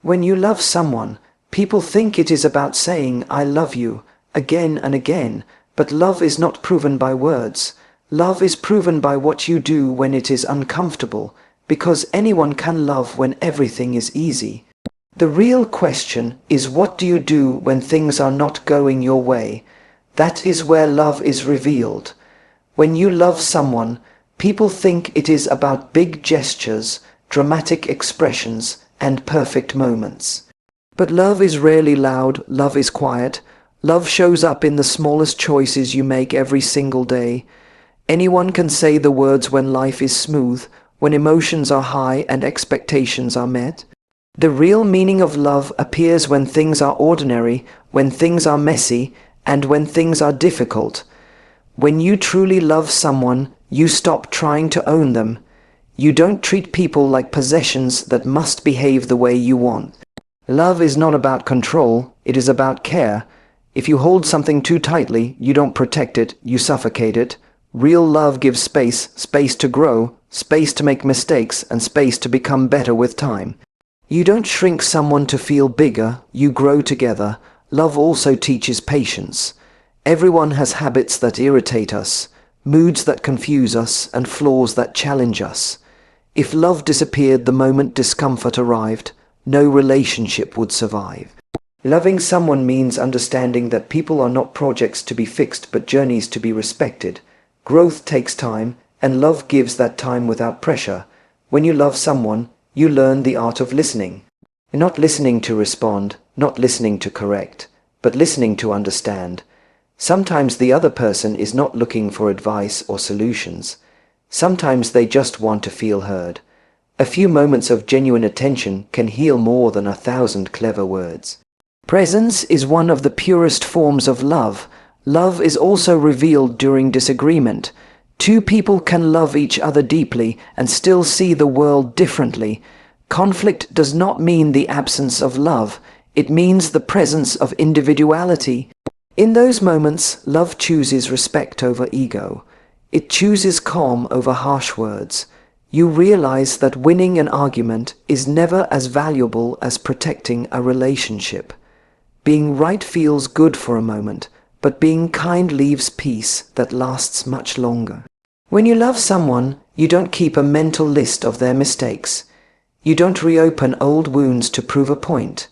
When you love someone, people think it is about saying "I love you" again and again, but love is not proven by words. Love is proven by what you do when it is uncomfortable, because anyone can love when everything is easy. The real question is, what do you do when things are not going your way? That is where love is revealed. When you love someone, people think it is about big gestures, dramatic expressions, and perfect moments. But love is rarely loud, love is quiet. Love shows up in the smallest choices you make every single day. Anyone can say the words when life is smooth, when emotions are high and expectations are met. The real meaning of love appears when things are ordinary, when things are messy, and when things are difficult. When you truly love someone, you stop trying to own them. You don't treat people like possessions that must behave the way you want. Love is not about control, it is about care. If you hold something too tightly, you don't protect it, you suffocate it. Real love gives space, space to grow, space to make mistakes, and space to become better with time. You don't shrink someone to feel bigger, you grow together. Love also teaches patience. Everyone has habits that irritate us, moods that confuse us, and flaws that challenge us. If love disappeared the moment discomfort arrived, no relationship would survive. Loving someone means understanding that people are not projects to be fixed but journeys to be respected. Growth takes time, and love gives that time without pressure. When you love someone, you learn the art of listening. Not listening to respond, not listening to correct, but listening to understand. Sometimes the other person is not looking for advice or solutions. Sometimes they just want to feel heard. A few moments of genuine attention can heal more than 1,000 clever words. Presence is one of the purest forms of love. Love is also revealed during disagreement. Two people can love each other deeply and still see the world differently. Conflict does not mean the absence of love. It means the presence of individuality. In those moments, love chooses respect over ego. It chooses calm over harsh words. You realize that winning an argument is never as valuable as protecting a relationship. Being right feels good for a moment, but being kind leaves peace that lasts much longer. When you love someone, you don't keep a mental list of their mistakes. You don't reopen old wounds to prove a point.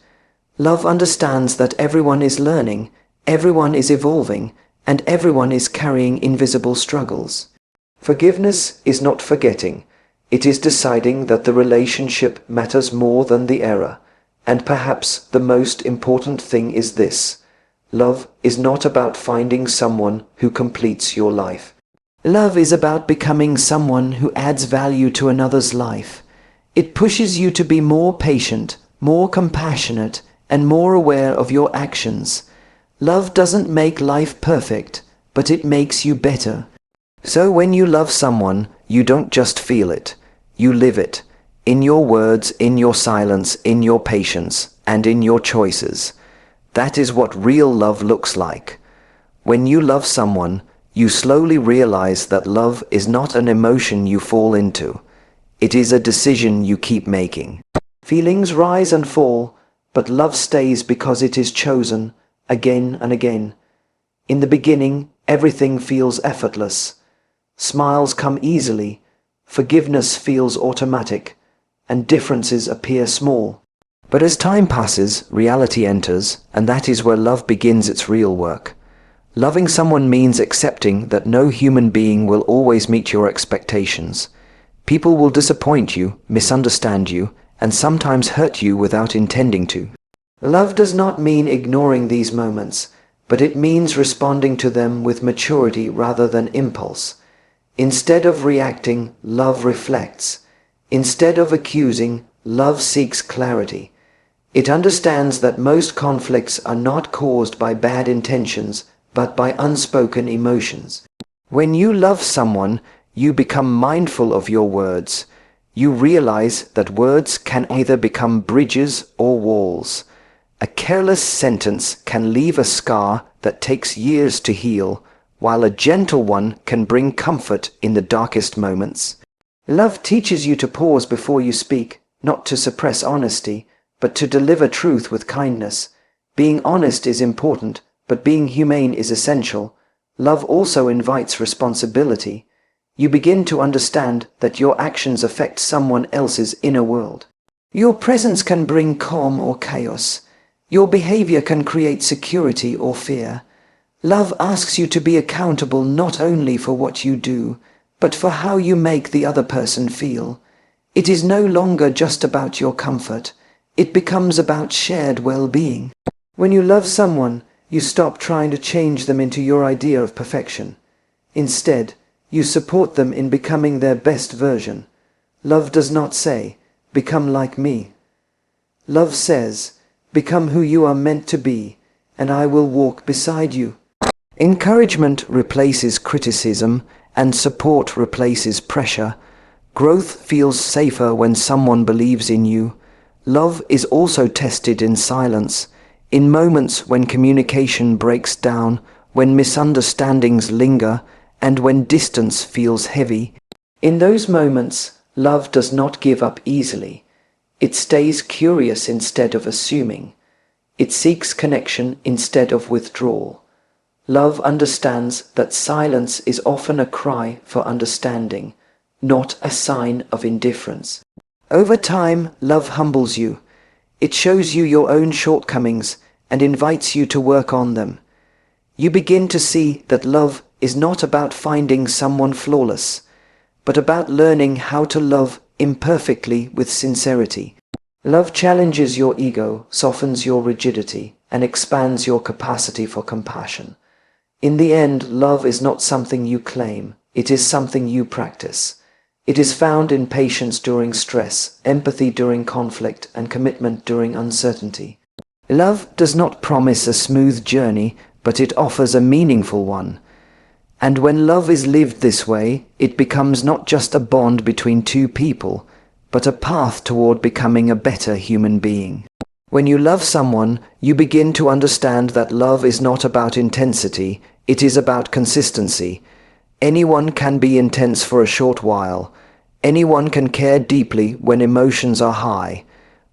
Love understands that everyone is learning, everyone is evolving, and everyone is carrying invisible struggles. Forgiveness is not forgetting. It is deciding that the relationship matters more than the error. And perhaps the most important thing is this: love is not about finding someone who completes your life. Love is about becoming someone who adds value to another's life. It pushes you to be more patient, more compassionate, and more aware of your actions. Love doesn't make life perfect, but it makes you better. So when you love someone, you don't just feel it, you live it. In your words, in your silence, in your patience, and in your choices. That is what real love looks like. When you love someone, you slowly realize that love is not an emotion you fall into. It is a decision you keep making. Feelings rise and fall, but love stays because it is chosen again and again. In the beginning, everything feels effortless. Smiles come easily, forgiveness feels automatic, and differences appear small. But as time passes, reality enters, and that is where love begins its real work. Loving someone means accepting that no human being will always meet your expectations. People will disappoint you, misunderstand you, and sometimes hurt you without intending to. Love does not mean ignoring these moments, but it means responding to them with maturity rather than impulse. Instead of reacting, love reflects. Instead of accusing, love seeks clarity. It understands that most conflicts are not caused by bad intentions, but by unspoken emotions. When you love someone, you become mindful of your words. You realize that words can either become bridges or walls. A careless sentence can leave a scar that takes years to heal, while a gentle one can bring comfort in the darkest moments. Love teaches you to pause before you speak, not to suppress honesty, but to deliver truth with kindness. Being honest is important, but being humane is essential. Love also invites responsibility. You begin to understand that your actions affect someone else's inner world. Your presence can bring calm or chaos. Your behavior can create security or fear. Love asks you to be accountable not only for what you do, but for how you make the other person feel. It is no longer just about your comfort. It becomes about shared well-being. When you love someone, you stop trying to change them into your idea of perfection. Instead, you support them in becoming their best version. Love does not say, "Become like me." Love says, "Become who you are meant to be, and I will walk beside you." Encouragement replaces criticism, and support replaces pressure. Growth feels safer when someone believes in you. Love is also tested in silence, in moments when communication breaks down, when misunderstandings linger, and when distance feels heavy. In those moments, love does not give up easily. It stays curious instead of assuming. It seeks connection instead of withdrawal. Love understands that silence is often a cry for understanding, not a sign of indifference. Over time, love humbles you. It shows you your own shortcomings and invites you to work on them. You begin to see that love is not about finding someone flawless, but about learning how to love imperfectly with sincerity. Love challenges your ego, softens your rigidity, and expands your capacity for compassion. In the end, love is not something you claim, it is something you practice. It is found in patience during stress, empathy during conflict, and commitment during uncertainty. Love does not promise a smooth journey, but it offers a meaningful one. And when love is lived this way, it becomes not just a bond between two people, but a path toward becoming a better human being. When you love someone, you begin to understand that love is not about intensity, it is about consistency. Anyone can be intense for a short while. Anyone can care deeply when emotions are high.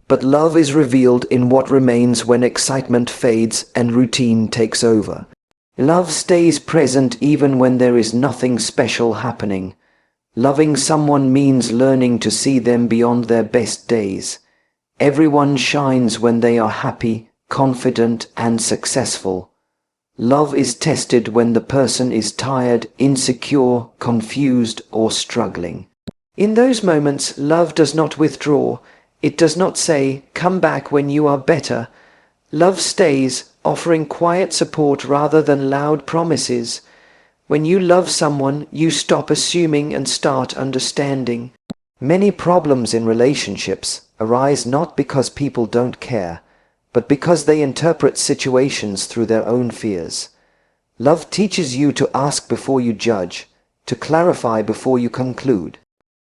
But love is revealed in what remains when excitement fades and routine takes over. Love stays present even when there is nothing special happening. Loving someone means learning to see them beyond their best days. Everyone shines when they are happy, confident, and successful. Love is tested when the person is tired, insecure, confused, or struggling. In those moments, love does not withdraw. It does not say, "Come back when you are better." Love stays, offering quiet support rather than loud promises. When you love someone, you stop assuming and start understanding. Many problems in relationships arise not because people don't care, but because they interpret situations through their own fears. Love teaches you to ask before you judge, to clarify before you conclude.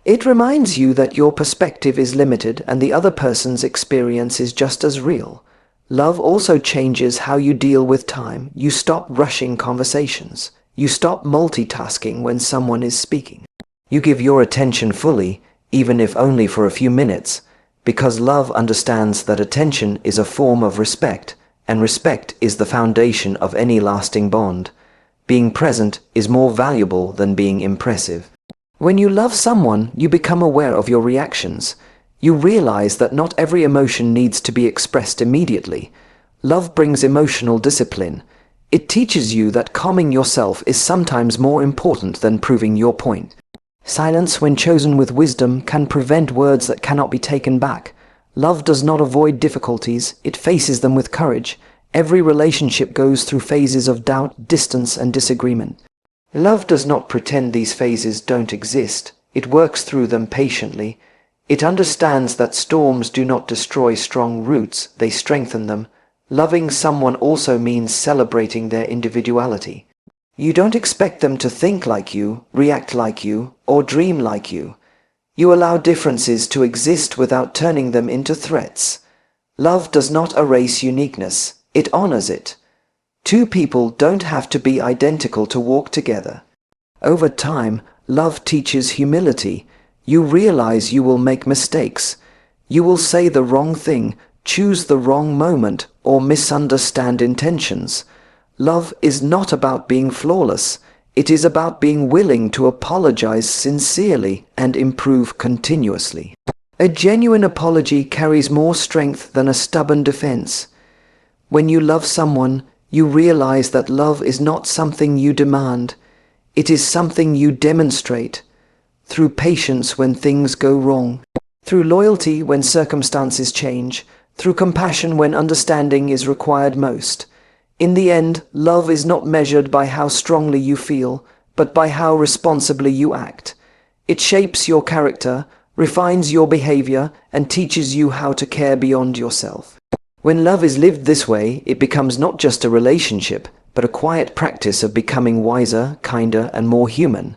It reminds you that your perspective is limited and the other person's experience is just as real. Love also changes how you deal with time. You stop rushing conversations. You stop multitasking when someone is speaking. You give your attention fully, even if only for a few minutes, because love understands that attention is a form of respect, and respect is the foundation of any lasting bond. Being present is more valuable than being impressive. When you love someone, you become aware of your reactions. You realize that not every emotion needs to be expressed immediately. Love brings emotional discipline. It teaches you that calming yourself is sometimes more important than proving your point. Silence, when chosen with wisdom, can prevent words that cannot be taken back. Love does not avoid difficulties, it faces them with courage. Every relationship goes through phases of doubt, distance, and disagreement. Love does not pretend these phases don't exist. It works through them patiently. It understands that storms do not destroy strong roots, they strengthen them. Loving someone also means celebrating their individuality. You don't expect them to think like you, react like you, or dream like you. You allow differences to exist without turning them into threats. Love does not erase uniqueness, it honors it. Two people don't have to be identical to walk together. Over time, love teaches humility. You realize you will make mistakes. You will say the wrong thing, choose the wrong moment, or misunderstand intentions. Love is not about being flawless. It is about being willing to apologize sincerely and improve continuously. A genuine apology carries more strength than a stubborn defense. When you love someone, you realize that love is not something you demand. It is something you demonstrate through patience when things go wrong, through loyalty when circumstances change, through compassion when understanding is required most. In the end, love is not measured by how strongly you feel, but by how responsibly you act. It shapes your character, refines your behavior, and teaches you how to care beyond yourself. When love is lived this way, it becomes not just a relationship, but a quiet practice of becoming wiser, kinder, and more human.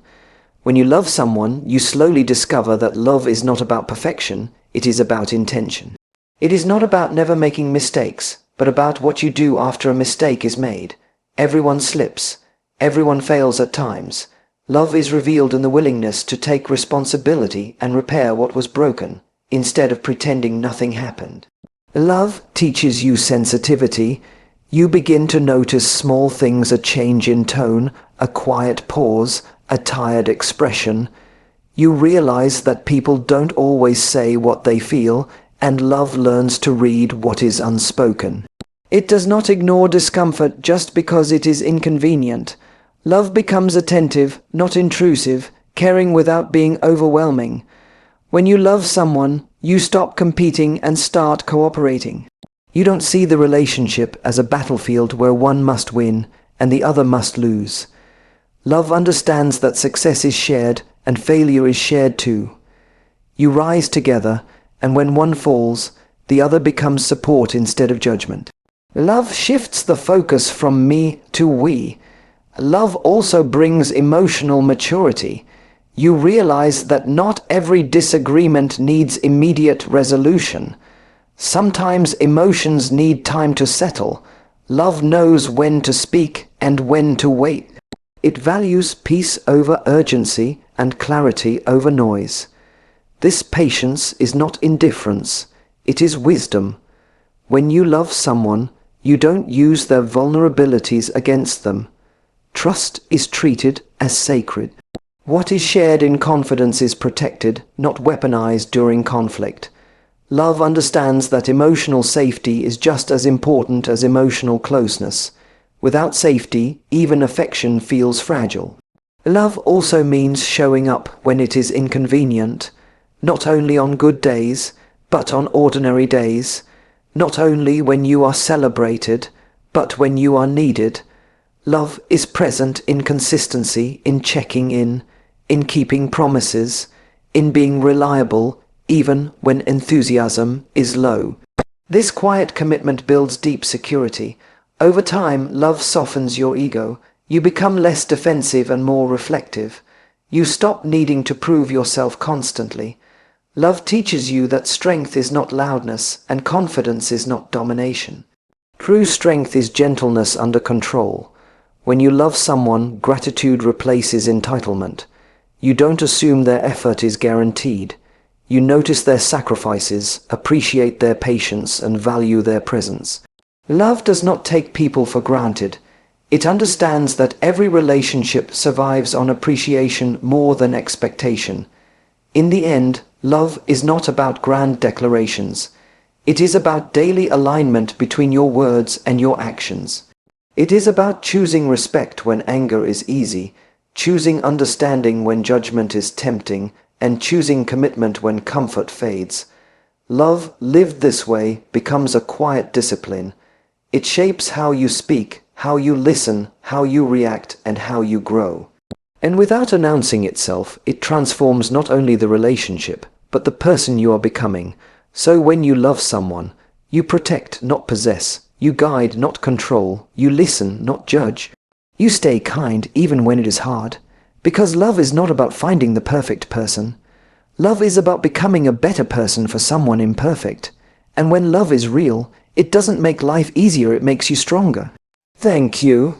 When you love someone, you slowly discover that love is not about perfection, it is about intention. It is not about never making mistakes, but about what you do after a mistake is made. Everyone slips. Everyone fails at times. Love is revealed in the willingness to take responsibility and repair what was broken, instead of pretending nothing happened. Love teaches you sensitivity. You begin to notice small things, a change in tone, a quiet pause, a tired expression. You realize that people don't always say what they feel, and love learns to read what is unspoken. It does not ignore discomfort just because it is inconvenient. Love becomes attentive, not intrusive, caring without being overwhelming. When you love someone, you stop competing and start cooperating. You don't see the relationship as a battlefield where one must win and the other must lose. Love understands that success is shared and failure is shared too. You rise together, and when one falls, the other becomes support instead of judgment. Love shifts the focus from me to we. Love also brings emotional maturity. You realize that not every disagreement needs immediate resolution. Sometimes emotions need time to settle. Love knows when to speak and when to wait. It values peace over urgency and clarity over noise. This patience is not indifference, it is wisdom. When you love someone, you don't use their vulnerabilities against them. Trust is treated as sacred. What is shared in confidence is protected, not weaponized during conflict. Love understands that emotional safety is just as important as emotional closeness. Without safety, even affection feels fragile. Love also means showing up when it is inconvenient, not only on good days, but on ordinary days, not only when you are celebrated, but when you are needed. Love is present in consistency, in checking in keeping promises, in being reliable, even when enthusiasm is low. This quiet commitment builds deep security. Over time, love softens your ego. You become less defensive and more reflective. You stop needing to prove yourself constantly. Love teaches you that strength is not loudness and confidence is not domination. True strength is gentleness under control. When you love someone, gratitude replaces entitlement. You don't assume their effort is guaranteed. You notice their sacrifices, appreciate their patience, and value their presence. Love does not take people for granted. It understands that every relationship survives on appreciation more than expectation. In the end, love is not about grand declarations. It is about daily alignment between your words and your actions. It is about choosing respect when anger is easy, choosing understanding when judgment is tempting, and choosing commitment when comfort fades. Love, lived this way, becomes a quiet discipline. It shapes how you speak, how you listen, how you react, and how you grow. And without announcing itself, it transforms not only the relationship, but the person you are becoming. So when you love someone, you protect, not possess. You guide, not control. You listen, not judge. You stay kind even when it is hard. Because love is not about finding the perfect person. Love is about becoming a better person for someone imperfect. And when love is real, it doesn't make life easier, it makes you stronger. Thank you.